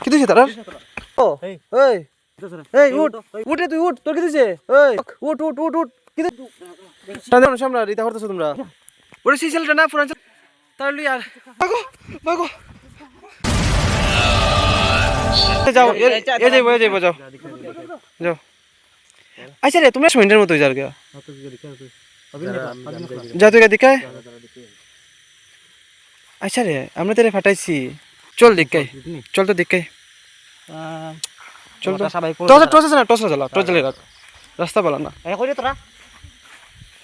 কি দিছে তারা ও এই এই উঠ উঠে তুই উঠ তোর কি দিছে এই উঠ উঠ উঠ উঠ কি দিছে সাধারণ সামরা রিতা করতেছ তোমরা ওরে সিসেলটা না ফোন তার লই আর ভাগো ভাগো যাও এ যাইবো যাও যাও আচ্ছা রে তোমরা মিনিটের মতো যার গা যা তুই দেখাই আচ্ছা রে আমরা তেরে ফাটাইছি চল দেখাই চল তো দেখাই চল তো সবাই টস আছে না টস জ্বালা টস জ্বালিয়ে রাখ রাস্তা পালা না এই কই রে তোরা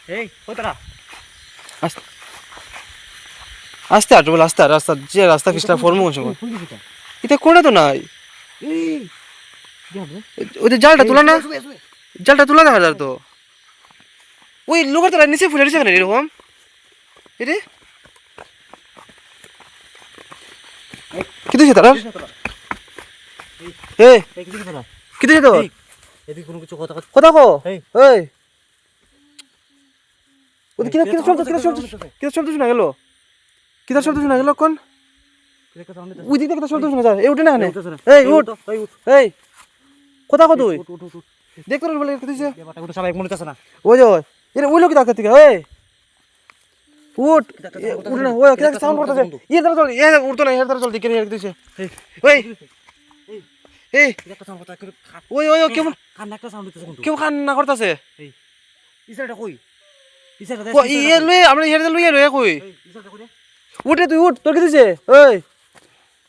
এই কই তোরা আস্তে আর বল আস্তে রাস্তা যে রাস্তা কিসটা ফর্ম হচ্ছে এটা কোণে তো নাই এই ওই যে জালটা তোলা না জালটা তোলা দেখা যায় তো ওই লোকের তোরা নিচে ফুলে দিছে কেন এরকম এরে কি দিছে তারা এই কি দিছ তোরা কি দিছে তোর এদিকে কোনো কিছু কথা কথা কো এই এই ওই কি শব্দ শোনা গেল কি শব্দ শোনা গেল কোন ওই দিক থেকে শব্দ শোনা যায় এই উঠে না এই উঠ এই কথা কো তুই দেখ তোর বলে কি দিছে ব্যাপারটা সবাই মনে হচ্ছে না ওই যে এরে ওই লোক ডাকতে থেকে এই উঠ উঠ না ওই কি সাউন্ড করতেছে এই ধর চল এই উঠতো না এই ধর চল দিকে নিয়ে দিছে ওই এই একটা সাউন্ড কথা ওই ওই কেমন কান্না একটা সাউন্ড হচ্ছে কিন্তু কেউ কান্না করতেছে এই ইসাটা কই ইসাটা দেখ কই এই লই আমরা হেরে লই লই কই ইসাটা কই রে উঠে তুই উঠ তোর কি দিছে এই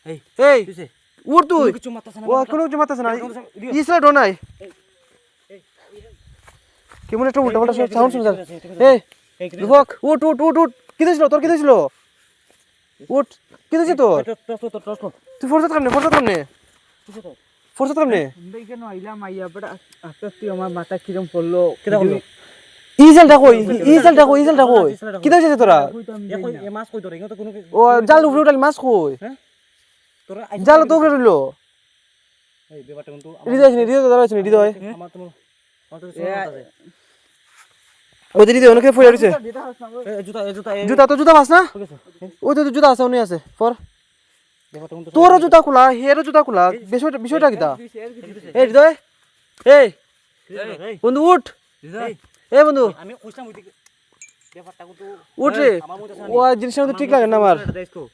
এই এই দিছে উঠ তুই কিছু মারতাছ না ও কোনো কিছু মারতাছ না ইসরা ডোনাই কেমন একটা উল্টা পাল্টা সাউন্ড শুনে যায় এই রুবক উঠ উঠ উঠ উঠ কি দিছিল তোর কি দিছিল উঠ কি দিছে তোর তুই ফোরসাত কামনে ফোরসাত কামনে কেন আইলাম আইয়া বড় আস্তে আস্তে আমার মাথা কিরম পড়লো কেডা বললো ইজেলটা কই কি দিছে তোরা এ মাছ কই তোরা এগুলো তো কোনো ও জাল উপরে উঠাল মাছ কই হ্যাঁ তোরা জাল তো উপরে উঠলো এই ব্যাপারটা কিন্তু হৃদয় তো দাঁড়াচ্ছে হৃদয় আমার তো আছে ওদের হৃদয় অনেকে ফুলে উঠছে জুতা জুতা মাছ না ওই তো জুতা আছে উনি আছে পর তোরও জুতা খোলা হেরও জুতা খোলা বিষয়টা কিটা এই হৃদয় এই বন্ধু উঠ এই বন্ধু আমি কইলাম ওইদিকে ব্যাপারটা কিন্তু উঠ রে ও জিনিসটা তো ঠিক লাগে না আমার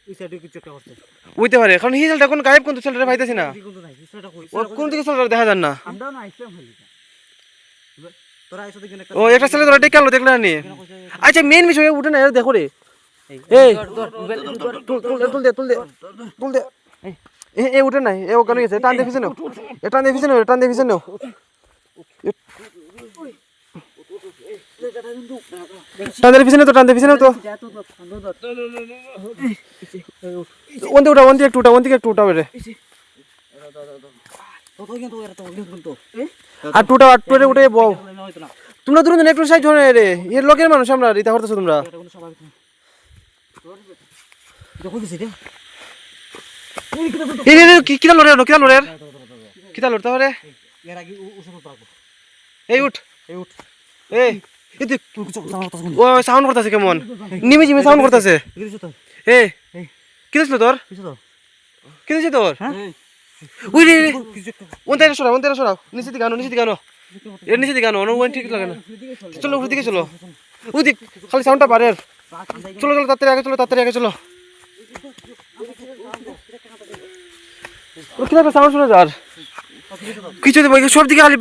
এই সাইডে কিছু একটা করতে উইতে পারে কারণ হিজলটা কোন গায়েব কোন ছেলেটা পাইতেছি না কিন্তু নাই ইসরাটা কই ও কোন দিকে ছেলেটা দেখা যান না আমরা না আইসলাম খালি তোরা আইছো দেখি ও একটা ছেলে তোরা ডেকে আলো দেখলে না আচ্ছা মেইন বিষয় উঠে না দেখো রে এই তুল দে এ উঠে নাই এ ওখানে গেছে টান দেখিস না টান দেখিস না টান দেখিস না তো ওন দিকে একটু উঠা বেরে আর টুটা উঠে বউ তোমরা দুজন একটু সাইড হয়ে রে এর লোকের মানুষ আমরা রিতা করতেছো তোমরা কিটা লড়তে পারে এই উঠ এই ও সাউন্ড করতেছে কেমন নিমি জিমি সাউন্ড করতেছে এই কি দিছিল তোর কি দিছে তোর উই রে ওনতে সরাও নিচে দিকে আনো এর নিচে দিকে আনো ওন ঠিক লাগে না চলো উপর দিকে চলো ওই দিক খালি সাউন্ডটা বাড়ে চলো তাড়াতাড়ি আগে চলো কি একটা সাউন্ড শোনা যার কিছু সব দিকে খালি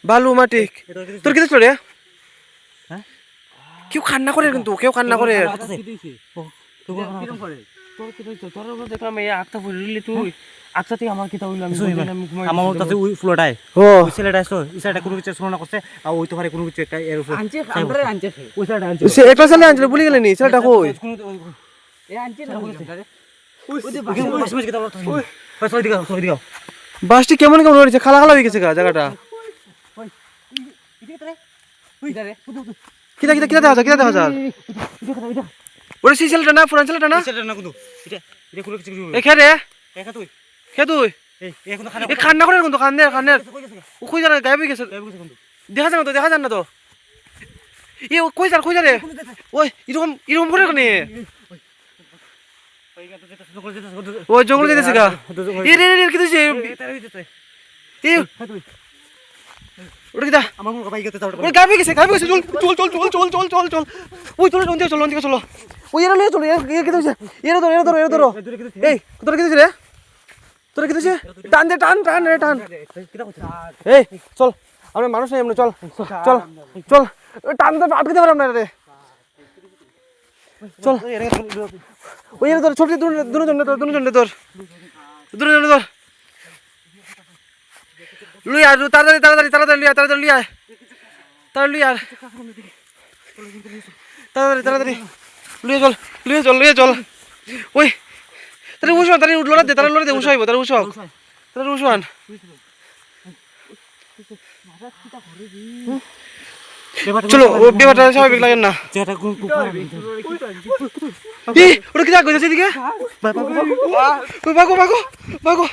বালু মাটি তোর কি দিছিল রে কেউ কান্না করে কিন্তু দেখলাম এই আটটা ফুলি তুই আচ্ছা তুই আমার কিতা হইলাম আমার কাছে ওই ফ্লোটাই ওই ছেলেটা আসলো এই সাইডে কোনো কিছু শোনা করছে আর ওই তো পারে কোনো কিছু একটা এর উপরে আনছে আমরা আনছে ওই সাইডে আনছে সে একটা ছেলে আনছিল ভুলে গেলেনি ছেলেটা কই এই আনছে না ওই বাস কিতা বলতো ওই সই দিও বাসটি কেমন হয়েছে খালা হয়ে গেছে জায়গাটা কিটা দেখা যায় ওরে সেই ছেলেটা না পুরান ছেলেটা না কিন্তু এটা কোনো কিছু এ খেরে তুই এই এখন খান্না করে কিন্তু কান্নের ও কই জানা গায়েব হয়ে গেছে দেখা যান না তো এ কই যা রে ওই এরকম করে কেন ওই জঙ্গল যেতেছে গা এ রে রে কি দিছে এ ওটা কিটা আমার মনে ভাই গেতে ওই গাবি গেছে চল চল চল চল চল চল চল চল ওই চল অন্তে চল অন্তে চল ওই এরা নিয়ে চল এ কি দিছে এরা ধর এই তোরা কি দিছে রে তোরা কি দিছে টান দে টান রে টান এই চল আমরা মানুষ নাই আমরা চল চল চল টান দে আটকে পারলাম না রে চল ওই এরা ধর ছোট দুজন ধর লুই আর তাড়াতাড়ি লুই চল ওই তারে উঠবান তারে উঠলো না দে তারে লড়ে দে উঠাইবো তারে উঠবান চলো ও ব্যাপারটা স্বাভাবিক লাগে না ওটা কি যা কইতাছে এদিকে ভাগো